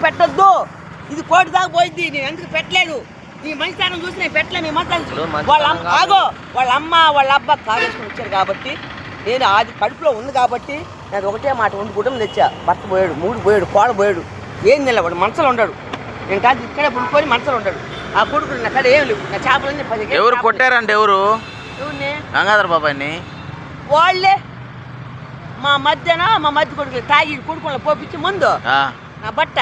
పెట్టొద్దు, ఇది కోటి దాకా పోయింది. నేను ఎందుకు పెట్టలేదు? నీ మంచితనం చూసి నేను పెట్టలే. మీ వాళ్ళ అమ్మ వాళ్ళ అబ్బా కాలేసుకుని వచ్చారు కాబట్టి నేను అది కడుపులో ఉంది కాబట్టి నేను ఒకటే మాట ఉండి కుటుంబం తెచ్చా. భర్త పోయాడు, మూడు పోయాడు, కోడ పోయాడు, ఏం నిలబడు మనసులో ఉండడు. నేను కాదు ఇక్కడే పుడుకొని మనసులో ఉంటాడు. ఆ కొడుకులు నా కాడ ఏం లేవు. నా చేపలన్నీ 10 ఎవరు కొట్టారంటే ఎవరు? ఎవరిని? గంగాధర బాబాయ్ని. వాళ్ళే మా మధ్య కొడుకులు తాగి కొడుకులను పోపించి ముందు నా బట్ట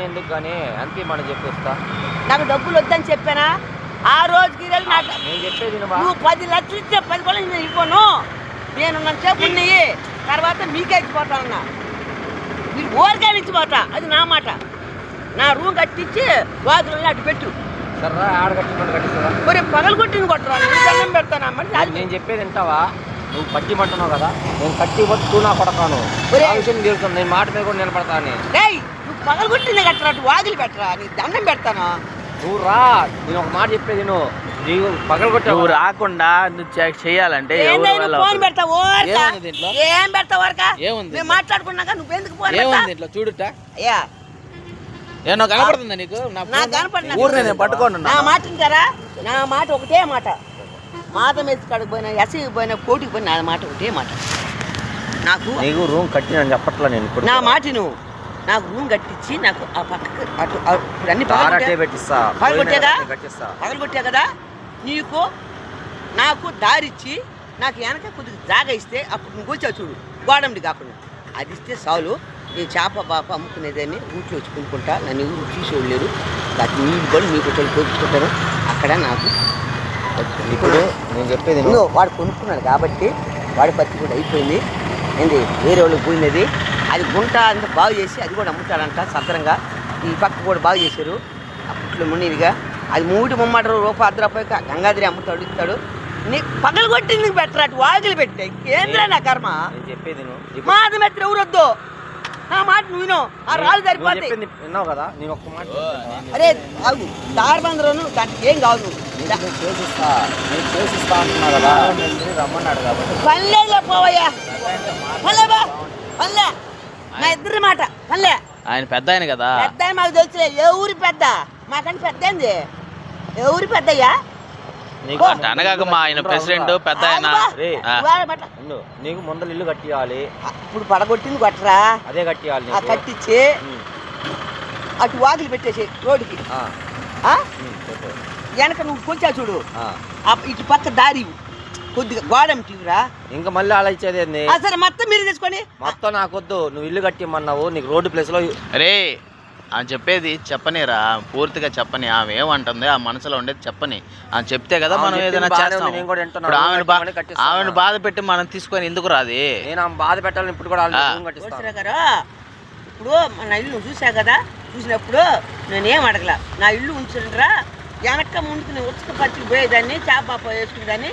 ఎందుకు కానీ అంతే మనం చెప్పేస్తా. నాకు డబ్బులు వద్దని చెప్పానా? ఆ రోజుకి నువ్వు 10 లక్షలు ఇచ్చే 10 కోట్లు నేను ఇవ్వను. నేను సేపు ఉన్నాయి, తర్వాత మీకే ఇచ్చిపోతానన్నా. మీరు ఓరికే ఇచ్చిపోతా, అది నా మాట. నా రూమ్ కట్టించి వాకులలో అటు పెట్టు. సరే ఆడ కట్టిస్తా. మరి పగలు కొట్టింది కొట్టరా? దండం పెడతాను. నేను చెప్పేది వింటావా? నువ్వు పట్టిమంటున్నావు కదా, నేను కట్టి పట్టు నా కొడతాను. విషయం తెలుస్తుంది, నేను మాట మీద కూడా నిలబడతాను. నువ్వు పగలు కొట్టింది కట్టరా, అటు వాకిలి పెట్టరా, నీకు దండం పెడతాను. నువ్వు రా, నేను ఒక మాట చెప్పేది నీవు పగలు కొట్టి నువ్వు రాకుండా నువ్వు చేయాలంటే ఫోన్ పెడతావు. ఏం పెడతావు వరక? మేము మాట్లాడుకున్నాక నువ్వు ఎందుకు ఫోన్ ఇట్లా చూడుట ఏమో కనపడుతుందా నీకు? పట్టుకోండి. నా మాట వింటారా? నా మాట ఒకటే మాట. మాతం ఎత్తి కాడికి పోయినా, ఎస్ఐకి పోయినా, కోటికి పోయినా, నా మాట ఒకటే మాట. నాకు రూమ్ కట్టి నేను చెప్పట్లా. నేను నా మాట నువ్వు నాకు రూమ్ కట్టించి నాకు ఆ పక్కకు అటు ఇప్పుడు అన్ని పగలగొట్టా కదా. నీకు నాకు దారిచ్చి నాకు వెనక కొద్దిగా జాగా ఇస్తే అప్పుడు నువ్వు వచ్చావు చూడు, గోడండి కాకుండా అది ఇస్తే చాలు. నేను చేప బాప అమ్ముకునేదాన్ని ఊట్లో వచ్చి కొనుక్కుంటా. నన్ను ఎవరు తీసేవాళ్ళు లేరు. దానికి నీళ్ళు కూడా మీకు వచ్చి కోపించుకుంటాను. అక్కడ నాకు ఇప్పుడు నేను చెప్పేది వాడు కొనుక్కున్నాడు కాబట్టి వాడి పత్తి కూడా అయిపోయింది. ఏంది వేరే వాళ్ళకి పోయినది. అది గుంట అంతా బాగు చేసి అది కూడా అమ్ముతాడంట సత్రంగా. ఈ పక్క కూడా బాగు చేశారు అప్పట్లో మున్నీరుగా. అది 3 ముమ్మాటరు రూపాయి 10 రూపాయలు గంగాధరి అమ్ముతాడు ఇస్తాడు. నీ పగలు కొట్టింది బెటర్, అటు వాకిలు పెట్టే ఏంద్రా నా కర్మ. చెప్పేది మాట మెత్ర ఎవరొద్దు. నా మాట నువ్వు విను. ఆ రాళ్ళు సరిపోతాయి. విన్నావు కదా, నేను ఒక్క మాట. అరే ఆగు, దారిబందరను దానికి ఏం కాదు. చేసిస్తా అంటున్నా కదా, రమ్మన్నాడు కాబట్టి పనిలేదులే పోవయ్యా. పనిలేబా పనిలే. నా ఇద్దరి మాట పనిలే. ఆయన పెద్ద ఆయన కదా. పెద్ద ఆయన మాకు తెలుసులే. ఎవరి పెద్ద? మాకంటే పెద్ద ఏంది? ఎవరి పెద్దయ్యా? అనగాక మా ఆయన ప్రెసిడెంట్ పెద్ద ఆయన. నీకు ముందర ఇల్లు కట్టియాలి. ఇప్పుడు పడగొట్టింది కొట్టరా, అదే కట్టియాలి. కట్టించి అటు వాకిలి పెట్టేసి రోడ్డుకి వెనక నువ్వు కొంచెం చూడు. ఇటు పక్క దారి కొద్దిగా గోడం టీవరా. ఇంకా మళ్ళీ అలా ఇచ్చేది సరే మొత్తం మీరు తెచ్చుకొని. మొత్తం నాకొద్దు, నువ్వు ఇల్లు కట్టిమన్నావు. నీకు రోడ్డు ప్లేస్ లో అరే అని చెప్పేది చెప్పనిరా, పూర్తిగా చెప్పని. ఆమె ఏమంటుంది ఆ మనసులో ఉండేది చెప్పని. అని చెప్తే కదా మనం ఏదైనా చేస్తాం. ఇప్పుడు ఆమెను బాధ పెట్టి మనం తీసుకొని ఎందుకు రాది? నేను ఆమె బాధ పెట్టాలని ఇప్పుడు కూడా ఇప్పుడు నా ఇల్లు చూసా కదా, చూసినప్పుడు నేనేం అడగల. నా ఇల్లు ఉంచురా, వెనక్క ముందుకు నేను ఉచ్చక పచ్చికి పోయేదాన్ని, చేప వేసుకునేదాన్ని.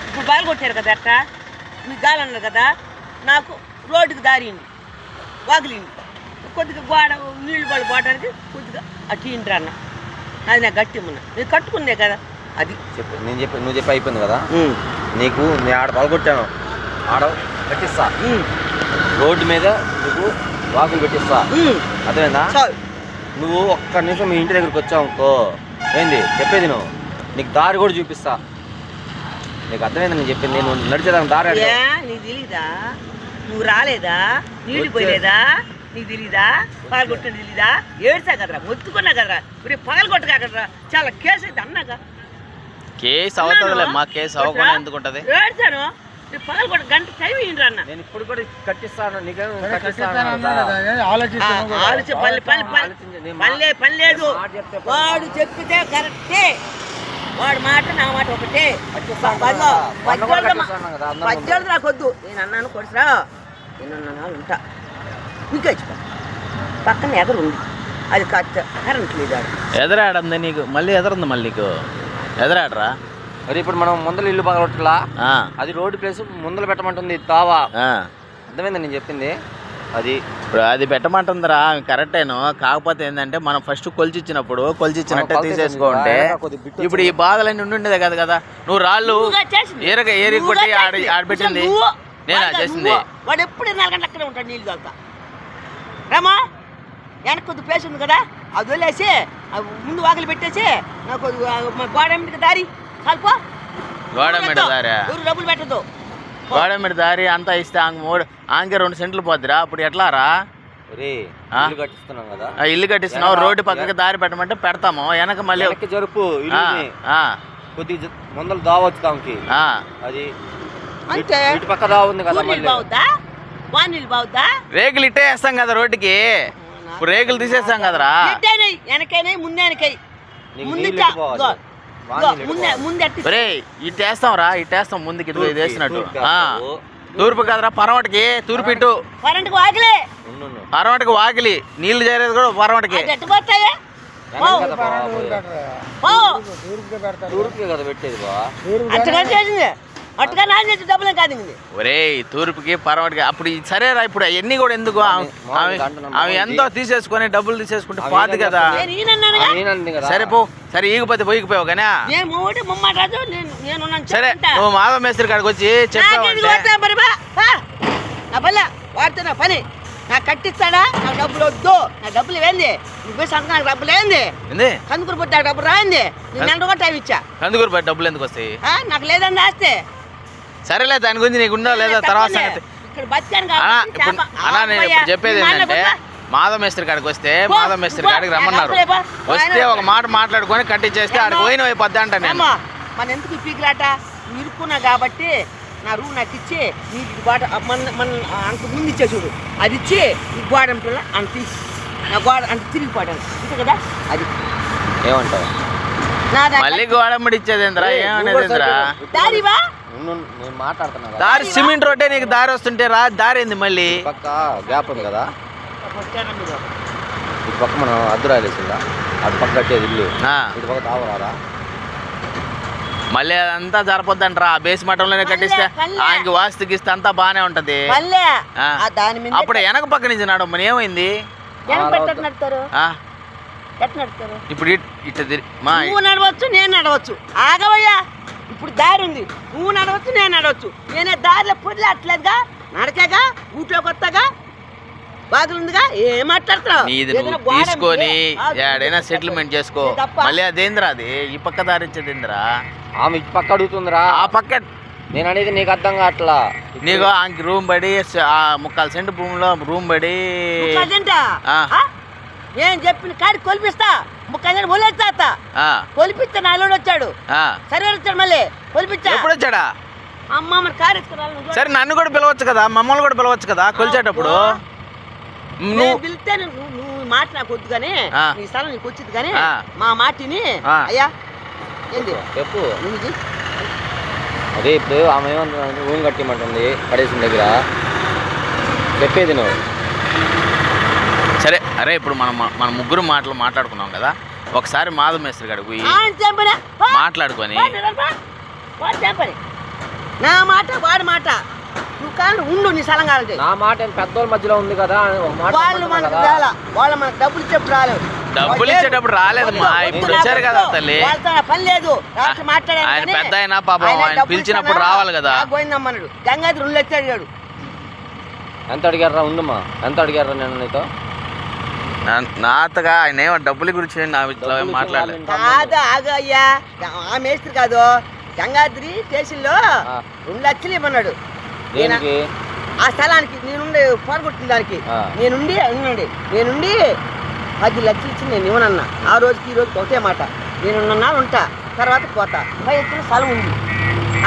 ఇప్పుడు బాగా కొట్టారు కదా అట్ట, మీకు గాలన్నారు కదా. నాకు రోడ్డుకి దారింది, వాకిలింది, కొద్దిగా గోడ నీళ్ళు పడి పోవడానికి కొద్దిగా అటు ఇంటి అన్న. అది నాకు గట్టి ఉన్నా, నేను కట్టుకుందే కదా. అది చెప్పు, నేను చెప్పి నువ్వు చెప్పి అయిపోయింది కదా. నీకు నేను ఆడ పగలగొట్టాను, ఆడ కట్టిస్తా. రోడ్డు మీద నీకు వాకులు పెట్టిస్తా. అర్థమైందా? నువ్వు ఒక్క నిమిషం మీ ఇంటి దగ్గరికి వచ్చావు అనుకో, ఏంది చెప్పేది నువ్వు, నీకు దారి కూడా చూపిస్తా. నీకు అర్థమైందా నేను చెప్పింది? నేను నడిచేదానికి దారి నీకు తెలీదా? నువ్వు రాలేదా? నీళ్ళు పోయలేదా? నీకు తెలీదా? పగలు కొట్టని తెలీదా? ఏడ్చా కదరా, మొత్తుకున్నా కదరా. ఇప్పుడు పగలు కొట్టకదరా, చాలా కేసు అయితే అన్నాక. కేసు అవుతుందిలే, మా కేసు అవ్వకుండా ఎందుకు ఉంటుంది? ఏడ్చాను, పగలు కొట్ట గంట టైం ఏంటి అన్న. నేను ఇప్పుడు కూడా కట్టిస్తాను. పని లేదు. వాడు చెప్పితే కరెక్టే, వాడు మాట నా మాట ఒకటే. పద్యాలు నాకు వద్దు. నేను అన్నాను కొడుసరా, నేను అన్నాను ఉంటా. నీకు వచ్చిపో పక్కన ఎదరు ఉంది, అది కరెంట్ లేదు. ఎదరాడంది నీకు, మళ్ళీ ఎదరుంది. మళ్ళీ నీకు ఎదరాడరా. మరి ఇప్పుడు మనం ముందర ఇల్లు పగలొట్టలా, అది రోడ్డు ప్లేస్ ముందర పెట్టమంటుంది తావా. అర్థమైందా నేను చెప్పింది? అది ఇప్పుడు అది పెట్టమంటుందిరా, కరెక్టేను. కాకపోతే ఏంటంటే మనం ఫస్ట్ కొలిచిచ్చినప్పుడు కొలిచిచ్చినట్టే తీసేసుకోంటే ఇప్పుడు ఈ బాధలన్నీ ఉండుండేదే కదా కదా. నువ్వు రాళ్ళు ఏరి కొట్టి ఆడబెట్టింది నేనా చేసింది? వాడు ఎప్పుడు 4 గంటలు అక్కడే ఉంటాడు నీళ్ళు తాగుతా. రామా వెనక కొద్ది ప్లేస్ ఉంది కదా అది వదిలేసి ముందు వాకిలి పెట్టేసి నాకు గోడ మీద దారి కలుపు గోడ మీద దారా ఎవరు డబ్బులు పెట్టదు గోడ మీద దారి అంతా ఇస్తే ఆంకే 2 సెంట్లు పోద్దిరా అప్పుడు ఎట్లారా కట్టిస్తున్నాం కదా ఇల్లు కట్టిస్తున్నావు రోడ్డు పక్కకి దారి పెట్టమంటే పెడతాము వెనక మళ్ళీ జరుపు కొద్దిగా ముందలు దావచ్చు దానికి అది అంతే ఇటు పక్క దా ఉంది కదా బాగుద్దా వానీళ్ళు బాగుద్దా రేకులు ఇట్టే వేస్తాం కదా రోడ్డుకి ఇప్పుడు రేకులు తీసేస్తాం కదరా వెనకైనా ముందేనకై రే ఇట్టేస్తాం రా ఇట్టేస్తాం ముందుకి ఇది వేసినట్టు తూర్పు కదరా పరమటికి తూర్పు ఇటు పరమటికి వాకిలి నీళ్లు చేరేది కూడా పరమటికి అట్టుగా నాన్న డబ్బులు కాదు ఒరే తూర్పుకి పరమటికి అప్పుడు సరేరా ఇప్పుడు అవన్నీ కూడా ఎందుకు అవి ఎంతో తీసేసుకొని డబ్బులు తీసేసుకుంటే పాదు కదా సరే పో సరే ఈగిపోతే పోయిపోయావు కానీ సరే నువ్వు మాధవ మేస్త్రి కాడికి వచ్చి చెప్పావు వాడుతున్నా పని నాకు కట్టిస్తాడా నాకు డబ్బులు వద్దు నా డబ్బులు ఏంది నువ్వు సంత నాకు డబ్బులు ఏంది కందుకూరు పుట్టి నాకు డబ్బులు రాయింది నేను 2 కూడా టైం ఇచ్చా కందుకూరు పుట్టి డబ్బులు ఎందుకు వస్తాయి నాకు లేదండి ఆస్తే సరేలే దాని గురించి నీకు ఉందా లేదా తర్వాత సంగతి అన్నా నేను ఇప్పుడు చెప్పేది ఏంటంటే మాధవ మేస్త్రి కాడికి వస్తే మాధవ మేస్త్రి కాడికి రమ్మన్నారు వస్తే ఒక మాట మాట్లాడుకొని కట్టించేస్తే ఆడికి పోయిన అయిపోద్ది అంట నేను మన ఎందుకు పీకిలాట ఇరుక్కున్నా కాబట్టి నా రూమ్ నాకు ఇచ్చి నీకు గోడ మన అంత ముందు ఇచ్చే చూడు అది ఇచ్చి ఈ గోడ అంటున్నా అంత తీసి నా గోడ అంత తిరిగిపోయాను అంతే కదా అది ఏమంటావు మళ్ళీ గోడమ్మడి ఇచ్చేది ఏంద్రా ఏమనేదిరా దారివా నేను మాట్లాడుతున్నా దారి సిమెంట్ రోడ్డే నీకు దారి వస్తుంటే రా దారి ఏంది మళ్ళీ పక్క గ్యాప్ ఉంది కదా ఇటు పక్క మనం అద్దురాలేసిందా అటు పక్క కట్టేది ఇల్లు ఇటు పక్క తావరారా మళ్ళీ అదంతా జరపొద్దంటారా బేస్ మఠంలోనే కట్టిస్తే ఆయనకి వాస్తుకి ఇస్తే అంతా బానే ఉంటది అప్పుడు వెనక పక్క నుంచి నడమని ఏమైంది ఇప్పుడు నువ్వు నడవచ్చు నేను నడవచ్చు ఆగవయ్యా ఇప్పుడు దారి ఉంది నువ్వు నడవచ్చు నేను నడవచ్చు నేనే దారిలో పొడిలే అట్లేదుగా నడకేగా ఊట్లోకి వస్తాగా బాధలు ఉందిగా ఏం మాట్లాడుతున్నావు తీసుకొని ఏడైనా సెటిల్మెంట్ చేసుకో మళ్ళీ అదేంద్రా అది ఈ పక్క దారించేదేంద్రా ఆమె ఇటు పక్క అడుగుతుందిరా ఆ పక్క నేను అనేది నీకు అర్థం కావట్లా నీకు ఆమెకి రూమ్ పడి 3/4 సెంటు భూమిలో రూమ్ పడి నేను చెప్పిన కాడికి కొలిపిస్తా 3/4 సెంటు మొలేస్తా కొలిపిస్తే నాలుగు వచ్చాడు సరే వచ్చాడు మళ్ళీ కొలిపించా ఎప్పుడు వచ్చాడా అమ్మ మరి కారు ఎత్తుకురాలి సరే నన్ను కూడా పిలవచ్చు కదా మమ్మల్ని కూడా పిలవచ్చు కదా కొలిచేటప్పుడు పిలిస్తే నువ్వు మాట నాకు వద్దు కానీ నీ స్థలం నీకు వచ్చింది కానీ మా మాటిని అయ్యా ఏంది చెప్పు అదే ఇప్పుడు ఆమె ఏమన్నా రూమ్ కట్టిమంటుంది పడేసిన దగ్గర చెప్పేది నువ్వు సరే అరే ఇప్పుడు మన ముగ్గురు మాట్లాడుకున్నాం కదా ఒకసారి మాధవ మేస్త్రి కాడికి పోయి మాట్లాడుకొని నా మాట వాడి మాట నువ్వు కానీ ఉండు నీ స్థలం కావాలంటే నా మాట పెద్దోళ్ళ మధ్యలో ఉంది కదా వాళ్ళు మనకు వాళ్ళు మనకు డబ్బులు చెప్పు రాలేదు డబ్బులు ఇచ్చేటప్పుడు రాలేదు మా ఇప్పుడు వచ్చారు కదా తల్లి పని లేదు ఆయన పెద్ద అయినా పాపం ఆయన పిలిచినప్పుడు రావాలి కదా పోయిందమ్మన్నాడు గంగాధర్ 2 లక్షలు అడిగాడు ఎంత అడిగారా ఉండుమా ఎంత అడిగారా నేను నీతో నాతగా ఆయన ఏమో డబ్బుల గురించి మాట్లాడలేదు కాదు ఆగు అయ్యా ఆ మేస్త్రి కాదు గంగాద్రి స్టేషన్లో 2 లక్షలు ఇవ్వన్నాడు ఆ స్థలానికి నేనుండి పోరగొట్టిన దానికి నేనుండి 10 లక్షలు ఇచ్చి నేను ఇవ్వనన్నా ఆ రోజుకి ఈ రోజుకి ఒకటే మాట నేను 2 నాళ్ళు ఉంటా తర్వాత పోతా ఎత్తున స్థలం ఉంది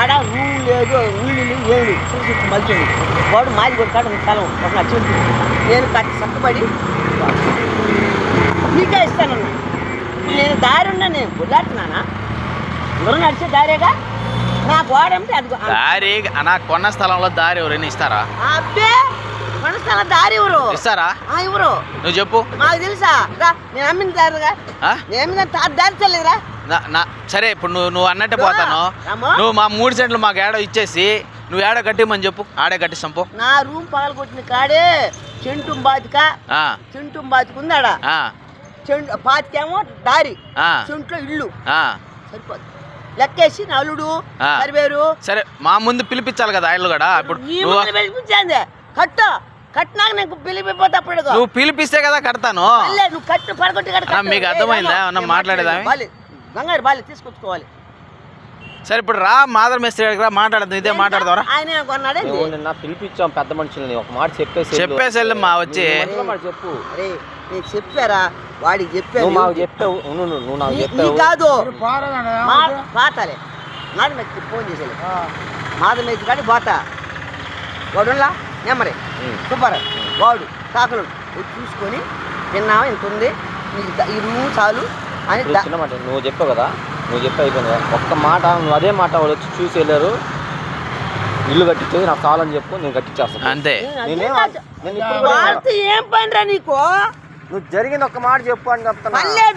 ఆడ రూమ్ లేదు నీళ్ళు ఏమి చూసి మలిచింది వాడు మాది కొట్టాడు స్థలం ఒక నచ్చింది నేను కట్టి చక్కబడి నీకే ఇస్తానన్నా నేను దారి ఉన్నా నేను గుడ్లాడుతున్నానా అందరూ నడిచే దారేగా నా గోడ అంటే అది దారి నా కొన్న స్థలంలో దారి ఎవరైనా ఇస్తారా అబ్బే కొన్న స్థలం దారి ఎవరు ఇస్తారా ఎవరు నువ్వు చెప్పు మాకు తెలుసా నేను అమ్మిన దారిగా నేను అమ్మిన దారి తెలియదురా సరే ఇప్పుడు నువ్వు అన్నట్టే పోతాను నువ్వు మా 3 సెంట్లు మాకు ఏడో ఇచ్చేసి నువ్వు ఏడో కట్టిమని చెప్పు ఆడే కట్టిస్తాం పో నా రూమ్ పగలు కొట్టిన కాడే చెంటు బాతిక ఉందాడా పాతికేమో దారి చెంట్లో ఇల్లు సరిపోదు లెక్కేసి నలుడు సరివేరు సరే మా ముందు పిలిపించాలి కదా ఆయన కూడా ఇప్పుడు పిలిపించాంది కట్టు కట్టినాక నేను పిలిపిపోతే అప్పుడు నువ్వు పిలిపిస్తే కదా కడతాను. నువ్వు కట్టు పడగొట్టి మీకు అర్థమైందా ఏమన్నా మాట్లాడేదా? బంగారు బాలి తీసుకొచ్చుకోవాలి. సరే ఇప్పుడు రా మాదర్ మేస్త్రి దగ్గర మాట్లాడదు, ఇదే మాట్లాడదాం. ఆయన కొన్నాడే నిన్న పిలిపించాం పెద్ద మనుషులని, ఒక మాట చెప్పేసి వెళ్ళి మా వచ్చి చెప్పు. అరే నేను చెప్పారా వాడికి చెప్పాను. నువ్వు నాకు చెప్పావు, నువ్వు నాకు చెప్పావు కాదు పాతాలే మాది మెచ్చి ఫోన్ చేసేది మాది మెచ్చి కానీ పోతా వాడులా నెమ్మరి సూపర్ వాడు కాకలు చూసుకొని తిన్నావా ఇంత ఉంది ఈ రూమ్ చాలు అని చిన్న మాట నువ్వు చెప్పావు కదా, నువ్వు చెప్పి అయిపోయింది కదా, ఒక్క మాట నువ్వు అదే మాట వాళ్ళు వచ్చి చూసి వెళ్ళారు. ఇల్లు కట్టించేది నాకు కావాలని చెప్పు, నేను కట్టించేస్తాను అంతే. ఏం పనిరా నీకు? నువ్వు జరిగింది ఒక్క మాట చెప్పు అని చెప్తాను.